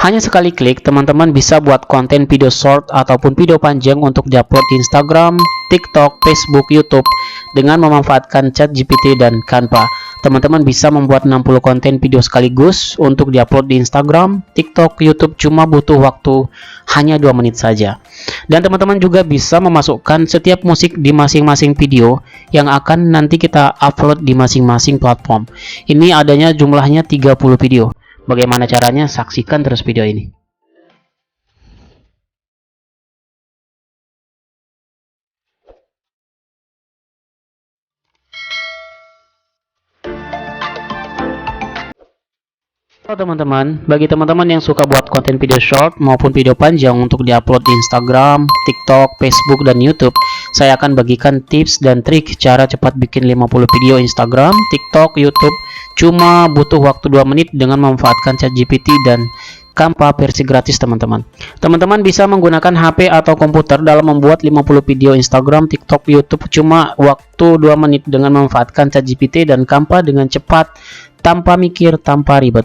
Hanya sekali klik, teman-teman bisa buat konten video short ataupun video panjang untuk diupload di Instagram, TikTok, Facebook, YouTube dengan memanfaatkan ChatGPT dan Canva. Teman-teman bisa membuat 60 konten video sekaligus untuk diupload di Instagram, TikTok, YouTube cuma butuh waktu hanya 2 menit saja. Dan teman-teman juga bisa memasukkan setiap musik di masing-masing video yang akan nanti kita upload di masing-masing platform. Ini adanya jumlahnya 30 video. Bagaimana caranya? Saksikan terus video ini. Halo teman-teman, bagi teman-teman yang suka buat konten video short maupun video panjang untuk diupload di Instagram, TikTok, Facebook, dan YouTube, saya akan bagikan tips dan trik cara cepat bikin 50 video Instagram, TikTok, YouTube cuma butuh waktu 2 menit dengan memanfaatkan ChatGPT dan Canva versi gratis teman-teman. Teman-teman bisa menggunakan HP atau komputer dalam membuat 50 video Instagram, TikTok, YouTube cuma waktu 2 menit dengan memanfaatkan ChatGPT dan Canva dengan cepat, tanpa mikir, tanpa ribet.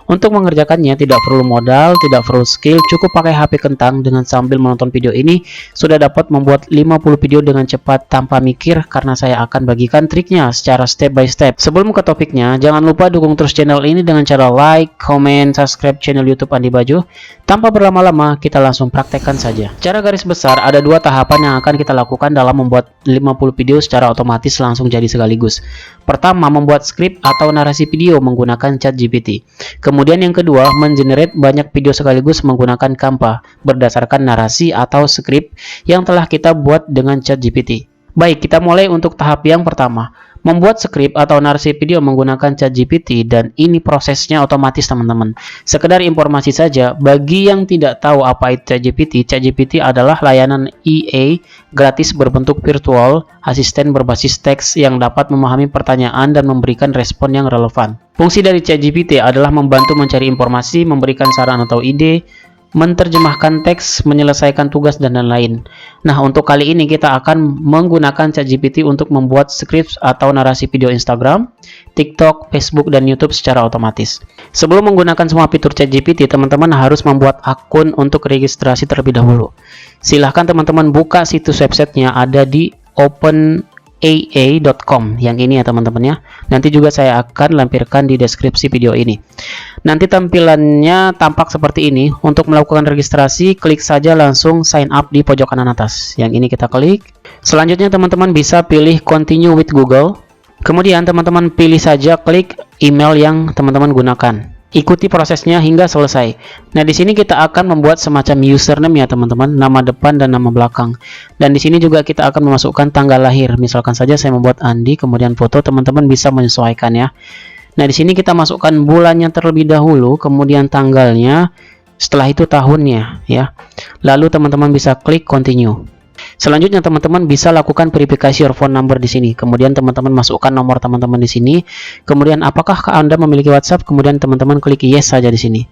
Untuk mengerjakannya tidak perlu modal, tidak perlu skill, cukup pakai HP kentang. Dengan sambil menonton video ini sudah dapat membuat 50 video dengan cepat tanpa mikir, karena saya akan bagikan triknya secara step by step. Sebelum ke topiknya, jangan lupa dukung terus channel ini dengan cara like, comment, subscribe channel YouTube Andi Baju. Tanpa berlama-lama, kita langsung praktekkan saja. Cara garis besar, ada 2 tahapan yang akan kita lakukan dalam membuat 50 video secara otomatis langsung jadi sekaligus. Pertama, membuat skrip atau narasi video menggunakan ChatGPT. Kemudian yang kedua, mengenerate banyak video sekaligus menggunakan Canva berdasarkan narasi atau skrip yang telah kita buat dengan ChatGPT. Baik, kita mulai untuk tahap yang pertama. Membuat skrip atau narasi video menggunakan ChatGPT, dan ini prosesnya otomatis teman-teman. Sekedar informasi saja, bagi yang tidak tahu apa itu ChatGPT, ChatGPT adalah layanan IA gratis berbentuk virtual, asisten berbasis teks yang dapat memahami pertanyaan dan memberikan respon yang relevan. Fungsi dari ChatGPT adalah membantu mencari informasi, memberikan saran atau ide, menerjemahkan teks, menyelesaikan tugas, dan lain-lain. Nah, untuk kali ini kita akan menggunakan ChatGPT untuk membuat skrip atau narasi video Instagram, TikTok, Facebook, dan YouTube secara otomatis. Sebelum menggunakan semua fitur ChatGPT, teman-teman harus membuat akun untuk registrasi terlebih dahulu. Silahkan teman-teman buka situs websitenya, ada di openai.com yang ini ya teman-teman ya. Nanti juga saya akan lampirkan di deskripsi video ini. Nanti tampilannya tampak seperti ini. Untuk melakukan registrasi, klik saja langsung sign up di pojok kanan atas. Yang ini kita klik. Selanjutnya teman-teman bisa pilih continue with Google. Kemudian teman-teman pilih saja klik email yang teman-teman gunakan. Ikuti prosesnya hingga selesai. Nah, di sini kita akan membuat semacam username ya teman-teman, nama depan dan nama belakang. Dan di sini juga kita akan memasukkan tanggal lahir. Misalkan saja saya membuat Andi, kemudian foto, teman-teman bisa menyesuaikan ya. Nah, di sini kita masukkan bulannya terlebih dahulu, kemudian tanggalnya, setelah itu tahunnya ya. Lalu teman-teman bisa klik continue. Selanjutnya teman-teman bisa lakukan verifikasi your phone number di sini. Kemudian teman-teman masukkan nomor teman-teman di sini. Kemudian apakah Anda memiliki WhatsApp? Kemudian teman-teman klik yes saja di sini.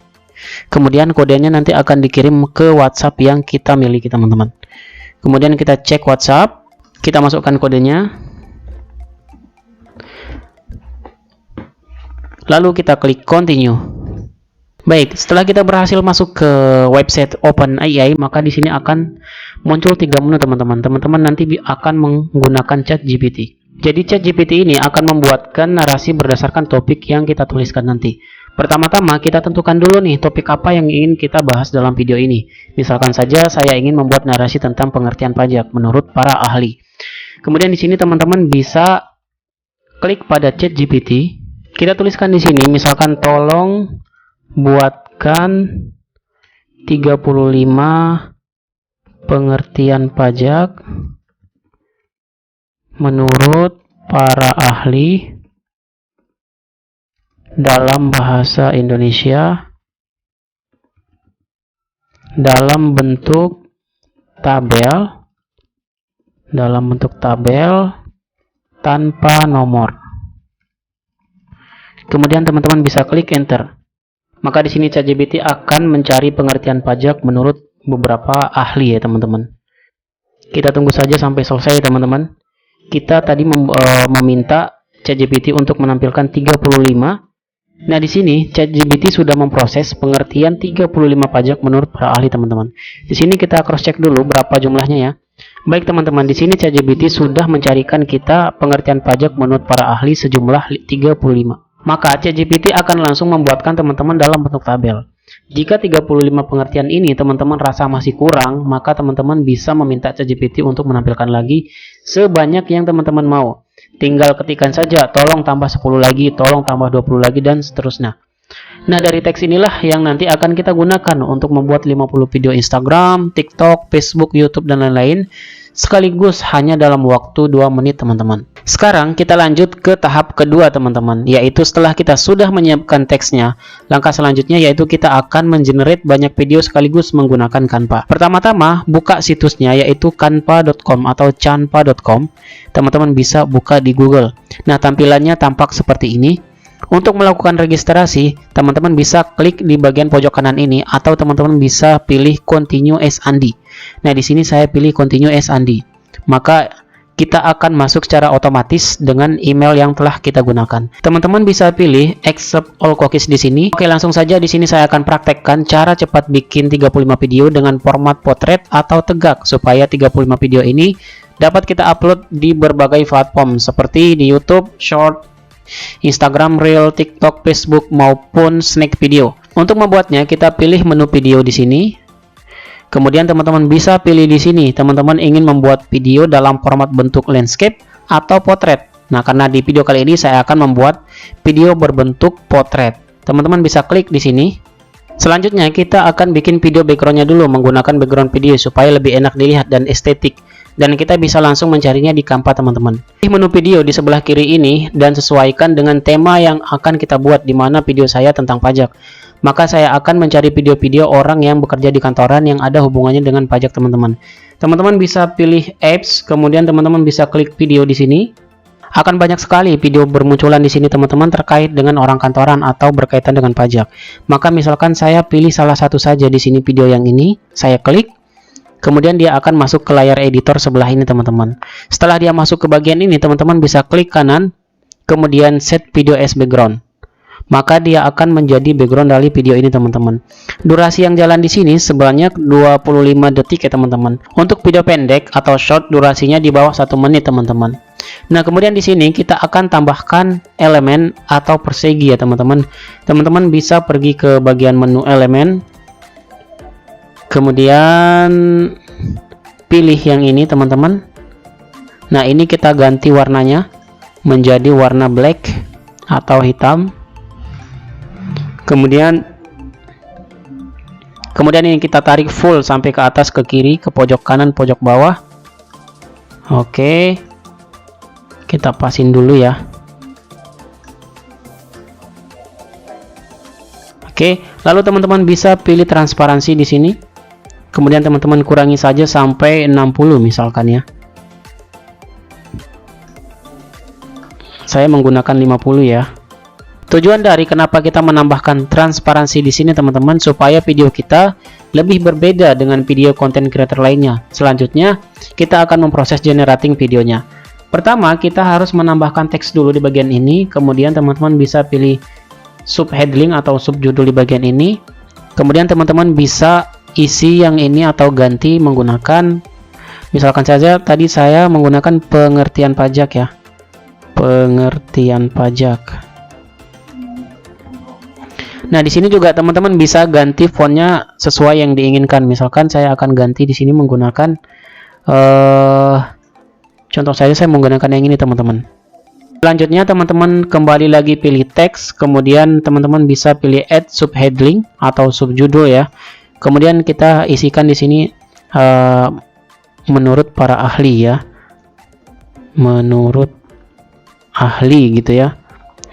Kemudian kodenya nanti akan dikirim ke WhatsApp yang kita miliki teman-teman. Kemudian kita cek WhatsApp, kita masukkan kodenya. Lalu kita klik continue. Baik, setelah kita berhasil masuk ke website OpenAI, maka di sini akan muncul 3 menu teman-teman. Teman-teman nanti akan menggunakan ChatGPT. Jadi ChatGPT ini akan membuatkan narasi berdasarkan topik yang kita tuliskan nanti. Pertama-tama kita tentukan dulu nih topik apa yang ingin kita bahas dalam video ini. Misalkan saja saya ingin membuat narasi tentang pengertian pajak menurut para ahli. Kemudian di sini teman-teman bisa klik pada ChatGPT. Kita tuliskan di sini misalkan tolong buatkan 35 pengertian pajak menurut para ahli dalam bahasa Indonesia dalam bentuk tabel tanpa nomor. Kemudian teman-teman bisa klik enter. Maka di sini ChatGPT akan mencari pengertian pajak menurut beberapa ahli ya teman-teman. Kita tunggu saja sampai selesai teman-teman. Kita tadi meminta ChatGPT untuk menampilkan 35 Nah, di sini ChatGPT sudah memproses pengertian 35 pajak menurut para ahli, teman-teman. Di sini kita cross check dulu berapa jumlahnya ya. Baik teman-teman, di sini ChatGPT sudah mencarikan kita pengertian pajak menurut para ahli sejumlah 35. Maka ChatGPT akan langsung membuatkan teman-teman dalam bentuk tabel. Jika 35 pengertian ini teman-teman rasa masih kurang, maka teman-teman bisa meminta ChatGPT untuk menampilkan lagi sebanyak yang teman-teman mau. Tinggal ketikkan saja, tolong tambah 10 lagi, tolong tambah 20 lagi, dan seterusnya. Nah, dari teks inilah yang nanti akan kita gunakan untuk membuat 50 video Instagram, TikTok, Facebook, YouTube, dan lain-lain sekaligus hanya dalam waktu 2 menit, teman-teman. Sekarang kita lanjut ke tahap kedua, teman-teman, yaitu setelah kita sudah menyiapkan teksnya, langkah selanjutnya yaitu kita akan mengenerate banyak video sekaligus menggunakan Canva. Pertama-tama, buka situsnya yaitu canva.com atau canva.com. Teman-teman bisa buka di Google. Nah, tampilannya tampak seperti ini. Untuk melakukan registrasi, teman-teman bisa klik di bagian pojok kanan ini atau teman-teman bisa pilih continue as Andi. Nah, di sini saya pilih continue as Andi. Maka kita akan masuk secara otomatis dengan email yang telah kita gunakan. Teman-teman bisa pilih accept all cookies di sini. Oke, langsung saja di sini saya akan praktekkan cara cepat bikin 35 video dengan format potret atau tegak supaya 35 video ini dapat kita upload di berbagai platform seperti di YouTube, Short, Instagram Reel, TikTok, Facebook maupun Snack Video. Untuk membuatnya kita pilih menu video di sini. Kemudian teman-teman bisa pilih di sini. Teman-teman ingin membuat video dalam format bentuk landscape atau potret. Nah, karena di video kali ini saya akan membuat video berbentuk potret. Teman-teman bisa klik di sini. Selanjutnya kita akan bikin video backgroundnya dulu menggunakan background video supaya lebih enak dilihat dan estetik. Dan kita bisa langsung mencarinya di Canva, teman-teman. Pilih menu video di sebelah kiri ini dan sesuaikan dengan tema yang akan kita buat, di mana video saya tentang pajak. Maka saya akan mencari video-video orang yang bekerja di kantoran yang ada hubungannya dengan pajak, teman-teman. Teman-teman bisa pilih apps, kemudian teman-teman bisa klik video di sini. Akan banyak sekali video bermunculan di sini, teman-teman, terkait dengan orang kantoran atau berkaitan dengan pajak. Maka misalkan saya pilih salah satu saja di sini, video yang ini, saya klik. Kemudian dia akan masuk ke layar editor sebelah ini, teman-teman. Setelah dia masuk ke bagian ini, teman-teman bisa klik kanan, kemudian set video as background. Maka dia akan menjadi background dari video ini, teman-teman. Durasi yang jalan di sini sebanyak 25 detik ya, teman-teman. Untuk video pendek atau short durasinya di bawah 1 menit, teman-teman. Nah, kemudian di sini kita akan tambahkan elemen atau persegi ya, teman-teman. Teman-teman bisa pergi ke bagian menu elemen. Kemudian pilih yang ini, teman-teman. Nah, ini kita ganti warnanya menjadi warna black atau hitam. Kemudian ini kita tarik full sampai ke atas, ke kiri, ke pojok kanan, pojok bawah. Oke. Kita pasin dulu ya. Oke, lalu teman-teman bisa pilih transparansi di sini. Kemudian teman-teman kurangi saja sampai 60 misalkan ya. Saya menggunakan 50 ya. Tujuan dari kenapa kita menambahkan transparansi di sini, teman-teman, supaya video kita lebih berbeda dengan video content creator lainnya. Selanjutnya, kita akan memproses generating videonya. Pertama, kita harus menambahkan teks dulu di bagian ini. Kemudian teman-teman bisa pilih subheading atau subjudul di bagian ini. Kemudian teman-teman bisa isi yang ini atau ganti menggunakan, misalkan saja tadi saya menggunakan pengertian pajak ya, pengertian pajak. Nah, di sini juga teman-teman bisa ganti fontnya sesuai yang diinginkan. Misalkan saya akan ganti di sini menggunakan contoh saya menggunakan yang ini, teman-teman. Selanjutnya teman-teman kembali lagi pilih teks, kemudian teman-teman bisa pilih add subheading atau subjudul ya. Kemudian kita isikan di sini menurut para ahli ya, menurut ahli gitu ya.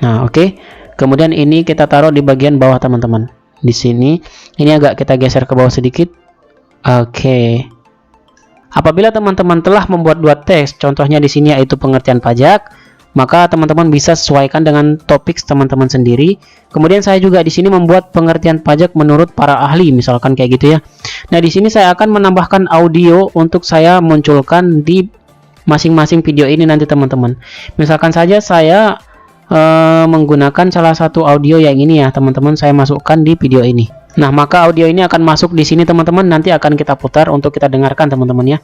Nah, oke. Kemudian ini kita taruh di bagian bawah, teman-teman. Di sini, ini agak kita geser ke bawah sedikit. Oke. Apabila teman-teman telah membuat 2 teks, contohnya di sini yaitu pengertian pajak, maka teman-teman bisa sesuaikan dengan topik teman-teman sendiri. Kemudian saya juga di sini membuat pengertian pajak menurut para ahli, misalkan kayak gitu ya. Nah, di sini saya akan menambahkan audio untuk saya munculkan di masing-masing video ini nanti, teman-teman. Misalkan saja saya menggunakan salah satu audio yang ini ya teman-teman, saya masukkan di video ini. Nah, maka audio ini akan masuk di sini teman-teman, nanti akan kita putar untuk kita dengarkan teman-teman ya.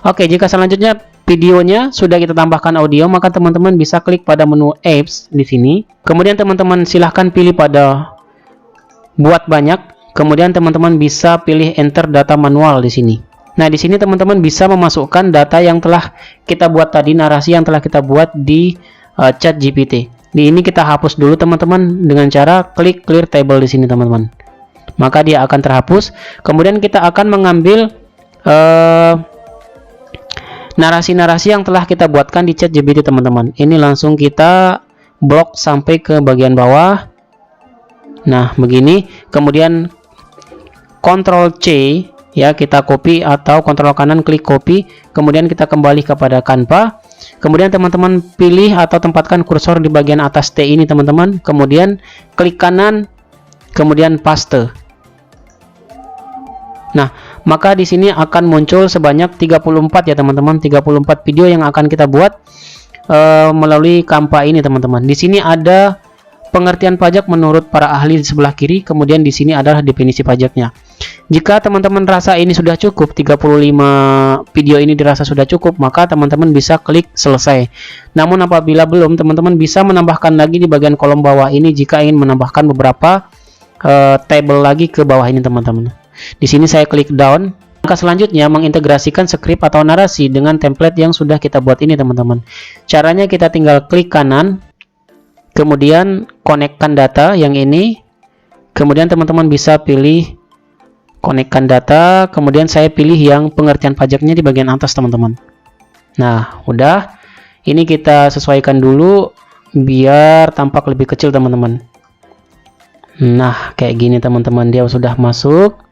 Oke, jika selanjutnya videonya sudah kita tambahkan audio, maka teman-teman bisa klik pada menu apps di sini. Kemudian teman-teman silahkan pilih pada buat banyak. Kemudian teman-teman bisa pilih enter data manual di sini. Nah, di sini teman-teman bisa memasukkan data yang telah kita buat tadi, narasi yang telah kita buat di ChatGPT. Di ini kita hapus dulu teman-teman dengan cara klik clear table di sini teman-teman. Maka dia akan terhapus. Kemudian kita akan mengambil narasi-narasi yang telah kita buatkan di ChatGPT teman-teman. Ini langsung kita blok sampai ke bagian bawah. Nah, begini. Kemudian Ctrl C ya, kita copy, atau Ctrl kanan klik copy. Kemudian kita kembali kepada Canva. Kemudian teman-teman pilih atau tempatkan kursor di bagian atas T ini teman-teman. Kemudian klik kanan, kemudian paste. Nah, maka di sini akan muncul sebanyak 34 ya teman-teman, 34 video yang akan kita buat melalui Canva ini teman-teman. Di sini ada pengertian pajak menurut para ahli di sebelah kiri, kemudian di sini adalah definisi pajaknya. Jika teman-teman rasa ini sudah cukup, 35 video ini dirasa sudah cukup, maka teman-teman bisa klik selesai. Namun apabila belum, teman-teman bisa menambahkan lagi di bagian kolom bawah ini jika ingin menambahkan beberapa table lagi ke bawah ini teman-teman. Di sini saya klik down. Maka selanjutnya mengintegrasikan skrip atau narasi dengan template yang sudah kita buat ini teman-teman. Caranya kita tinggal klik kanan, kemudian konekkan data yang ini. Kemudian teman-teman bisa pilih konekkan data, kemudian saya pilih yang pengertian pajaknya di bagian atas teman-teman. Nah, udah. Ini kita sesuaikan dulu biar tampak lebih kecil teman-teman. Nah, kayak gini teman-teman, dia sudah masuk.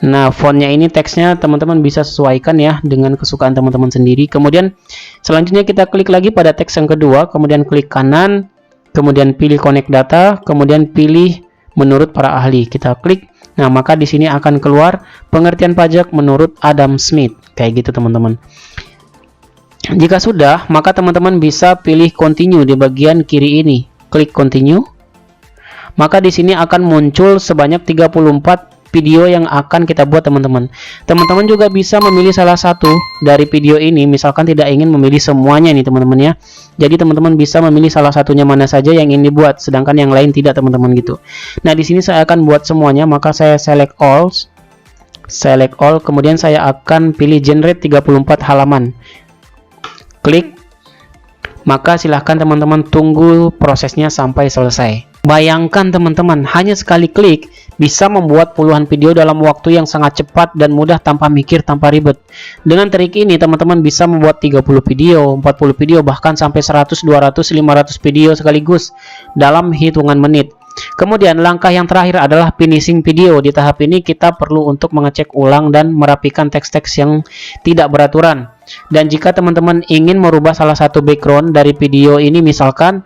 Nah, fontnya ini, teksnya teman-teman bisa sesuaikan ya dengan kesukaan teman-teman sendiri. Kemudian selanjutnya kita klik lagi pada teks yang kedua, kemudian klik kanan, kemudian pilih connect data, kemudian pilih menurut para ahli. Kita klik. Nah, maka di sini akan keluar pengertian pajak menurut Adam Smith. Kayak gitu teman-teman. Jika sudah, maka teman-teman bisa pilih continue di bagian kiri ini. Klik continue. Maka di sini akan muncul sebanyak 34 video yang akan kita buat teman-teman. Teman-teman juga bisa memilih salah satu dari video ini, misalkan tidak ingin memilih semuanya nih teman-teman ya. Jadi teman-teman bisa memilih salah satunya mana saja yang ingin dibuat, sedangkan yang lain tidak teman-teman gitu. Nah, di sini saya akan buat semuanya, maka saya select all, kemudian saya akan pilih generate 34 halaman. Klik. Maka silahkan teman-teman tunggu prosesnya sampai selesai. Bayangkan teman-teman, hanya sekali klik bisa membuat puluhan video dalam waktu yang sangat cepat dan mudah tanpa mikir, tanpa ribet. Dengan trik ini teman-teman bisa membuat 30 video, 40 video, bahkan sampai 100, 200, 500 video sekaligus dalam hitungan menit. Kemudian langkah yang terakhir adalah finishing video. Di tahap ini kita perlu untuk mengecek ulang dan merapikan teks-teks yang tidak beraturan. Dan jika teman-teman ingin merubah salah satu background dari video ini, misalkan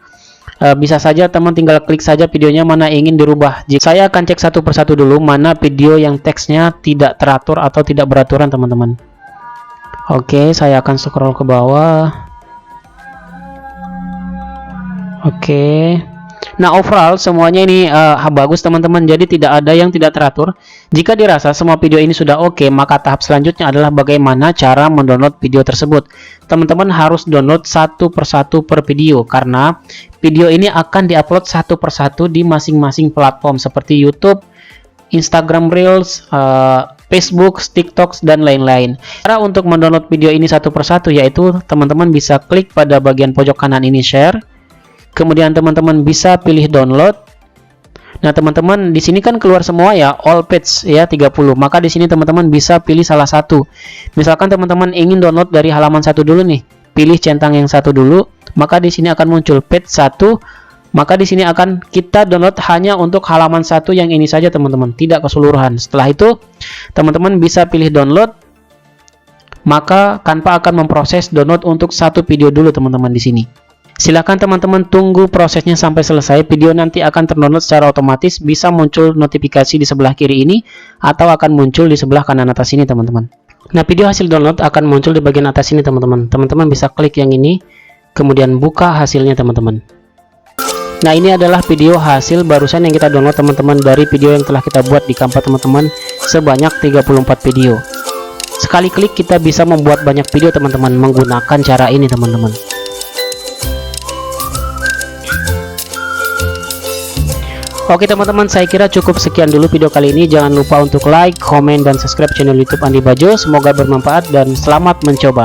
bisa saja teman tinggal klik saja videonya mana ingin dirubah. Saya akan cek satu persatu dulu mana video yang teksnya tidak teratur atau tidak beraturan teman-teman. Oke, saya akan scroll ke bawah. Oke. Nah, overall semuanya ini bagus teman-teman, jadi tidak ada yang tidak teratur. Jika dirasa semua video ini sudah oke, maka tahap selanjutnya adalah bagaimana cara mendownload video tersebut. Teman-teman harus download satu persatu per video, karena video ini akan diupload satu persatu di masing-masing platform seperti YouTube, Instagram Reels, Facebook, TikTok, dan lain-lain. Cara untuk mendownload video ini satu persatu yaitu teman-teman bisa klik pada bagian pojok kanan ini share. Kemudian teman-teman bisa pilih download. Nah, teman-teman di sini kan keluar semua ya, all page ya 30. Maka di sini teman-teman bisa pilih salah satu. Misalkan teman-teman ingin download dari halaman 1 dulu nih. Pilih centang yang 1 dulu, maka di sini akan muncul page 1 Maka di sini akan kita download hanya untuk halaman satu yang ini saja teman-teman, tidak keseluruhan. Setelah itu teman-teman bisa pilih download, maka Canva akan memproses download untuk satu video dulu teman-teman di sini. Silakan teman-teman tunggu prosesnya sampai selesai. Video nanti akan terdownload secara otomatis, bisa muncul notifikasi di sebelah kiri ini atau akan muncul di sebelah kanan atas ini teman-teman. Nah, video hasil download akan muncul di bagian atas ini teman-teman. Teman-teman bisa klik yang ini, kemudian buka hasilnya teman-teman. Nah, ini adalah video hasil barusan yang kita download teman-teman dari video yang telah kita buat di Canva teman-teman, sebanyak 34 video. Sekali klik kita bisa membuat banyak video teman-teman menggunakan cara ini teman-teman. Oke teman-teman, saya kira cukup sekian dulu video kali ini. Jangan lupa untuk like, komen, dan subscribe channel YouTube Andi Bajo. Semoga bermanfaat dan selamat mencoba.